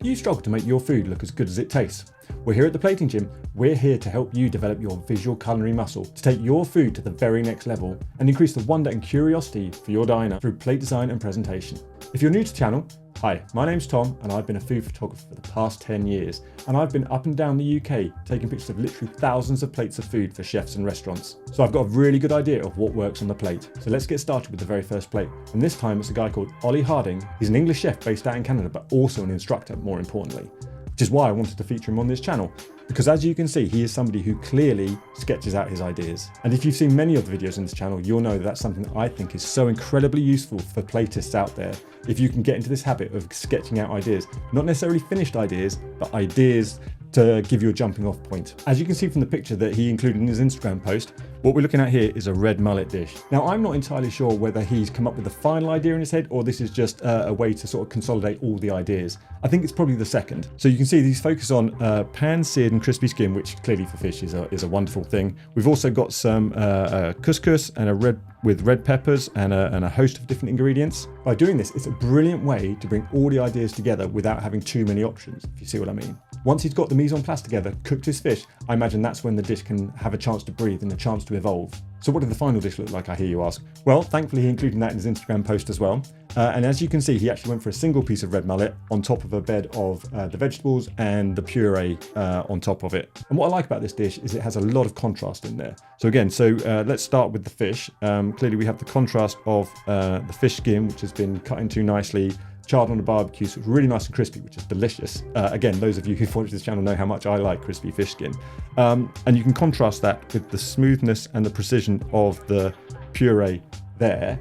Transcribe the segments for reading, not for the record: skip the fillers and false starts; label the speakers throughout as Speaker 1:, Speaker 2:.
Speaker 1: Do you struggle to make your food look as good as it tastes? Well, here at the Plating Gym, we're here to help you develop your visual culinary muscle to take your food to the very next level and increase the wonder and curiosity for your diner through plate design and presentation. If you're new to the channel, hi, my name's Tom and I've been a food photographer for the past 10 years, and I've been up and down the UK taking pictures of literally thousands of plates of food for chefs and restaurants. So I've got a really good idea of what works on the plate. So let's get started with the very first plate. And this time it's a guy called Oli Harding. He's an English chef based out in Canada, but also an instructor, more importantly, which is why I wanted to feature him on this channel. Because as you can see, he is somebody who clearly sketches out his ideas. And if you've seen many of the videos on this channel, you'll know that that's something that I think is so incredibly useful for platists out there. If you can get into this habit of sketching out ideas, not necessarily finished ideas, but ideas to give you a jumping off point. As you can see from the picture that he included in his Instagram post, what we're looking at here is a red mullet dish. Now, I'm not entirely sure whether he's come up with a final idea in his head or this is just a way to sort of consolidate all the ideas. I think it's probably the second. So you can see these focus on pan-seared and crispy skin, which clearly for fish is a wonderful thing. We've also got some couscous and with red peppers and a host of different ingredients. By doing this, it's a brilliant way to bring all the ideas together without having too many options, if you see what I mean. Once he's got the mise en place together, cooked his fish, I imagine that's when the dish can have a chance to breathe and a chance to evolve. So what did the final dish look like, I hear you ask? Well, thankfully he included that in his Instagram post as well. And as you can see, he actually went for a single piece of red mullet on top of a bed of the vegetables and the puree on top of it. And what I like about this dish is it has a lot of contrast in there. So again, let's start with the fish. Clearly we have the contrast of the fish skin, which has been cut into nicely, charred on a barbecue, so it's really nice and crispy, which is delicious. Again, those of you who've watched this channel know how much I like crispy fish skin. And you can contrast that with the smoothness and the precision of the puree there,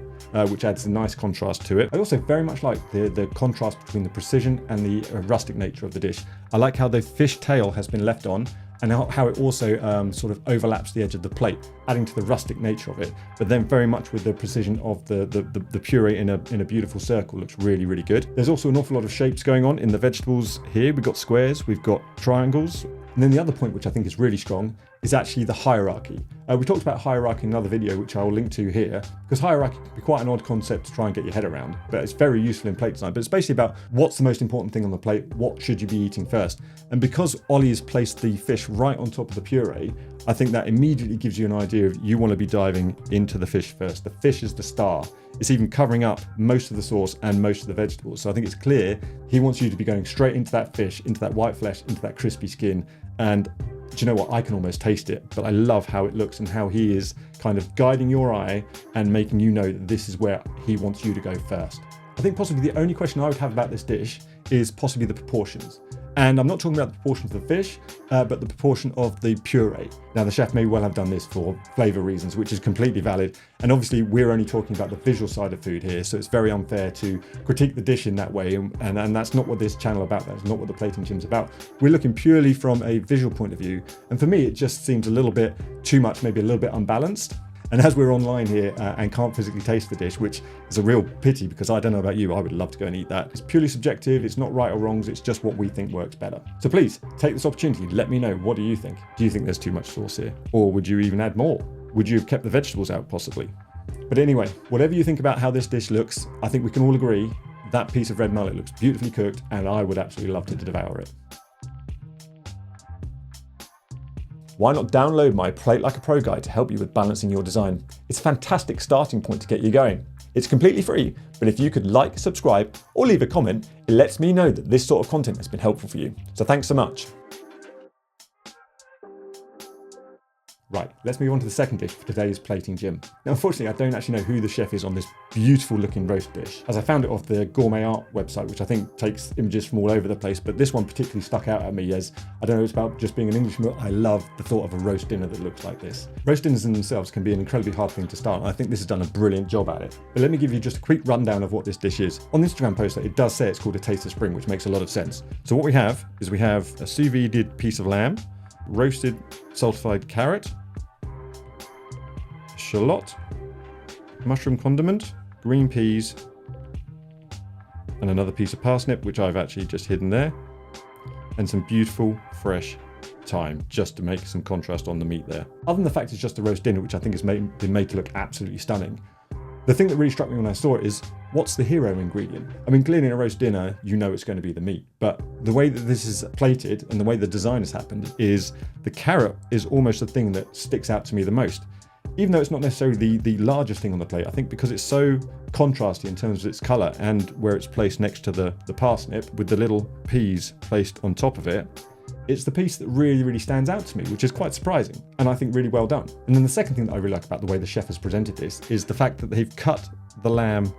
Speaker 1: which adds a nice contrast to it. I also very much like the contrast between the precision and the rustic nature of the dish. I like how the fish tail has been left on and how it also sort of overlaps the edge of the plate, adding to the rustic nature of it, but then very much with the precision of the puree in a beautiful circle. Looks really, really good. There's also an awful lot of shapes going on in the vegetables here. We've got squares, we've got triangles. And then the other point, which I think is really strong, is actually the hierarchy. We talked about hierarchy in another video, which I will link to here, because hierarchy can be quite an odd concept to try and get your head around, but it's very useful in plate design. But it's basically about what's the most important thing on the plate, what should you be eating first. And because Oli has placed the fish right on top of the puree, I think that immediately gives you an idea of you want to be diving into the fish first. The fish is the star. It's even covering up most of the sauce and most of the vegetables. So I think it's clear he wants you to be going straight into that fish, into that white flesh, into that crispy skin. And do you know what? I can almost taste it, but I love how it looks and how he is kind of guiding your eye and making you know that this is where he wants you to go first. I think possibly the only question I would have about this dish is possibly the proportions. And I'm not talking about the proportions of the fish, but the proportion of the puree. Now, the chef may well have done this for flavor reasons, which is completely valid. And obviously, we're only talking about the visual side of food here, so it's very unfair to critique the dish in that way. And that's not what this channel is about. That's not what the Plating Gym's about. We're looking purely from a visual point of view. And for me, it just seems a little bit too much, maybe a little bit unbalanced. And as we're online here and can't physically taste the dish, which is a real pity because I don't know about you, I would love to go and eat that. It's purely subjective, it's not right or wrongs, it's just what we think works better. So please, take this opportunity, let me know, what do you think? Do you think there's too much sauce here? Or would you even add more? Would you have kept the vegetables out possibly? But anyway, whatever you think about how this dish looks, I think we can all agree that piece of red mullet looks beautifully cooked and I would absolutely love to devour it. Why not download my Plate Like a Pro guide to help you with balancing your design? It's a fantastic starting point to get you going. It's completely free, but if you could like, subscribe, or leave a comment, it lets me know that this sort of content has been helpful for you. So thanks so much. Right, let's move on to the second dish for today's Plating Gym. Now, unfortunately, I don't actually know who the chef is on this beautiful looking roast dish, as I found it off the Gourmet Art website, which I think takes images from all over the place, but this one particularly stuck out at me as, I don't know, it's about just being an Englishman, but I love the thought of a roast dinner that looks like this. Roast dinners in themselves can be an incredibly hard thing to start, and I think this has done a brilliant job at it. But let me give you just a quick rundown of what this dish is. On the Instagram post, it does say it's called a taste of spring, which makes a lot of sense. So what we have is we have a sous vide piece of lamb, roasted saltified carrot, shallot, mushroom condiment, green peas, and another piece of parsnip, which I've actually just hidden there, and some beautiful fresh thyme, just to make some contrast on the meat there. Other than the fact it's just a roast dinner, which I think has been made to look absolutely stunning, the thing that really struck me when I saw it is what's the hero ingredient? I mean, clearly in a roast dinner, you know it's going to be the meat, but the way that this is plated and the way the design has happened is the carrot is almost the thing that sticks out to me the most. Even though it's not necessarily the largest thing on the plate, I think because it's so contrasty in terms of its colour and where it's placed next to the parsnip with the little peas placed on top of it, it's the piece that really stands out to me, which is quite surprising and I think really well done. And then the second thing that I really like about the way the chef has presented this is the fact that they've cut the lamb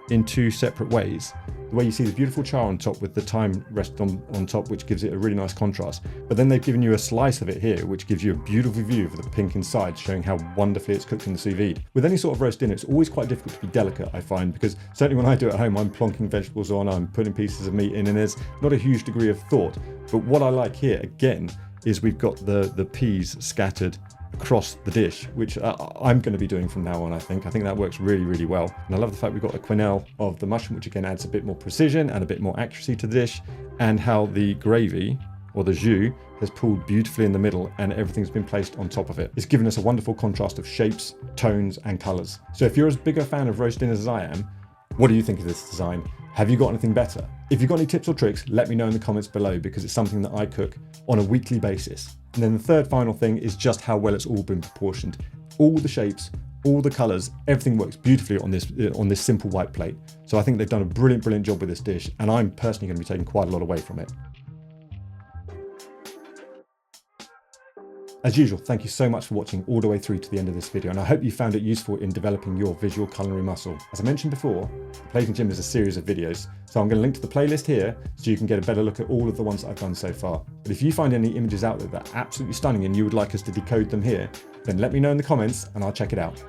Speaker 1: in two separate ways. The way you see the beautiful char on top with the thyme rested on top, which gives it a really nice contrast. But then they've given you a slice of it here, which gives you a beautiful view of the pink inside, showing how wonderfully it's cooked in the sous vide. With any sort of roast dinner, it's always quite difficult to be delicate, I find, because certainly when I do it at home, I'm plonking vegetables on, I'm putting pieces of meat in, and there's not a huge degree of thought. But what I like here, again, is we've got the peas scattered across the dish, which I'm going to be doing from now on. I think that works really well. And I love the fact we've got a quenelle of the mushroom, which again adds a bit more precision and a bit more accuracy to the dish, and how the gravy or the jus has pulled beautifully in the middle and everything's been placed on top of it. It's given us a wonderful contrast of shapes, tones and colours. So if you're as big a fan of roast dinners as I am, what do you think of this design? Have you got anything better? If you've got any tips or tricks, let me know in the comments below, because it's something that I cook on a weekly basis. And then the third final thing is just how well it's all been proportioned. All the shapes, all the colours, everything works beautifully on this simple white plate. So I think they've done a brilliant job with this dish, and I'm personally going to be taking quite a lot away from it. As usual, thank you so much for watching all the way through to the end of this video, and I hope you found it useful in developing your visual culinary muscle. As I mentioned before, the Plating Gym is a series of videos, so I'm going to link to the playlist here so you can get a better look at all of the ones that I've done so far. But if you find any images out there that are absolutely stunning and you would like us to decode them here, then let me know in the comments and I'll check it out.